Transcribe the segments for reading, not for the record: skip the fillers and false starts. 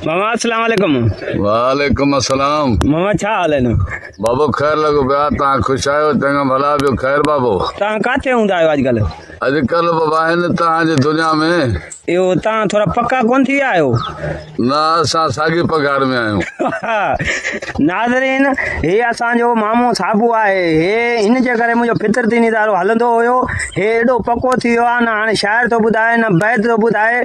मामा अस्सलाम वालेकुम। वालेकुम अस्सलाम। मामा छा हाल है न? बाबो खैर लगो पिया, तव्हां ख़ुशि आहियो? चङा भला ॿियो ख़ैर बाबो? तव्हां काथे हूंदा आहियो अॼुकल्ह? अॼुकल्ह बाबा आहिनि तव्हांजी दुनिया में। इहो तव्हां थोरा पक्का कोन थी विया आहियो? न असां साॻी पघार में आहियूं। नाज़रीन, हे असांजो मामू साबू आहे। हे हिन जे करे मुंहिंजो फितरती निज़ारो हलंदो हुयो। हे एॾो पको थी वियो आहे, न हाणे शाइर थो ॿुधाए न बैद थो ॿुधाए,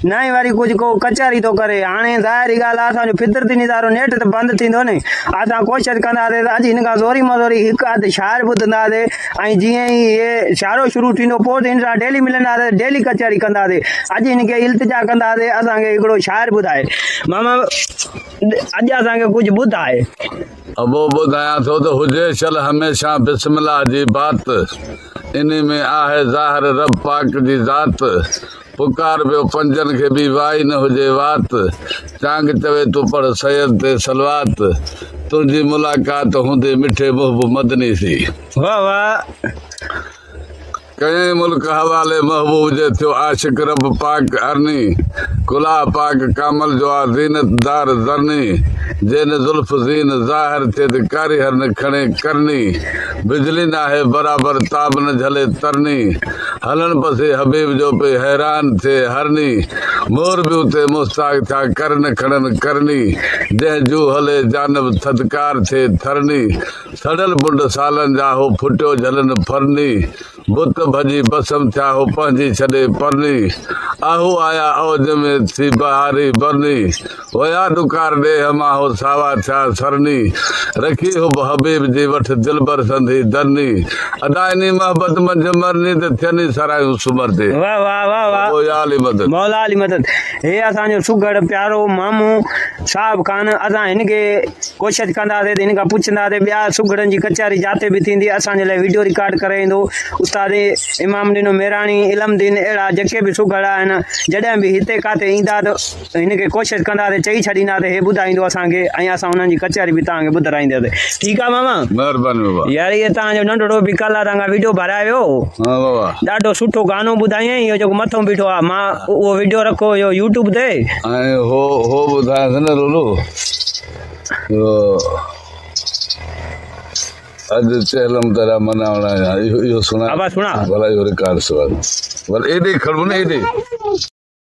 न ई वरी कुझु को कचहरी थो करे। हाणे ज़ाहिरी ॻाल्हि आहे, असांजो फितरती निज़ारो नेट ते बंदि थींदो नी, असां कोशिशि कंदासीं त अॼु हिन खां ज़ोरी मज़ोरी हिकु अधु शाइर ॿुधंदासीं, ऐं जीअं ई हे शाइरो शुरू थींदो पोइ हिन सां डेली मिलंदासीं, डेली कचहरी कंदासीं। अॼु हिनखे इल्तिजा कंदासीं असांखे हिकिड़ो शाइर ॿुधाए। मामा अॼु असांखे कुझु ॿुधाए। अबो ॿुधायां थो त हुजे चल हमेशा बिस्मिल्लाह जी बात, इन में आहे ज़ाहिर रब पाक जी ज़ात। पुकार पियो पंजनि खे बि वाई न हुजे वात, चांग चवे तूं पढ़ सैयद ते सलवात, तुंहिंजी मुलाक़ात हूंदे मिठे मुहबूब मदनी सी। वाह वाह। कंहिं मुल्क हवाले महबूब जे थियो आशिक रब पाक अरनी, कुला पाक कामल जो आ ज़ीनतदार ज़रनी, जेन ज़ुल्फ़ ज़ीन ज़ाहिर थिए त कारी हर न खणे करनी, बिजली न आहे बराबर ताब न झले तरनी, हलन पसे हबीब जो पे हैरान थिए हरनी, मोर बि उते मुस्ताक थिया कर न खणन करनी, जंहिं जू हले जानब थदकार थिए थरनी, सड़ल बुंड सालन जा हो फुटियो झलन फरनी, बुत भॼी बसम थिया हो पंहिंजी छॾे परनी, आहू आया औज में थी बहारी बरनी, वया डुकार ॾे हमा हो सावा थिया सरनी, रखी हो हबीब जी वठ दिलबर संधी दरनी, अदाइनी मोहब्बत मंझ मरनी त थियनी सरायूं सुमर ते। वाह वाह वाह वाह। मौला अली मदद। हे असांजो सुगड़ प्यारो मामू साहब ख़ान। असां हिनखे कोशिशि कंदासीं त हिन खां पुछंदासीं ॿिया सुगड़नि जी कचहरी जिते बि थींदी असांजे लाइ वीडियो रिकॉर्ड करे ईंदो। उस्ताद इमामुद्दीन मेराणी, इल्मुद्दीन, अहिड़ा जेके बि सुगड़ आहिनि, जॾहिं बि हिते काथे ईंदा त हिनखे कोशिशि कंदासीं, चई छॾींदासीं, हे ॿुधाईंदो असांखे, ऐं असां हुननि जी कचहरी बि तव्हांखे ॿुधाईंदासीं। ठीकु आहे मामा? महिरबानी बाबा। यार इहे तव्हांजो नंढड़ो बि कल्ह तव्हां वीडियो भरायो, हा बाबा, ॾाढो सुठो गानो ॿुधायईं। इहो जेको मथां बीठो आहे, मां उहो वीडियो रखो हुयो यूट्यूब ते, ऐं हो ॿुधायांसि न रोलो, अॼु चहलम तरह मनावणा, इहो सुणा। अब सुणा भला इहो रिकॉर्ड सुणा, भला एॾे खड़ो न एॾे।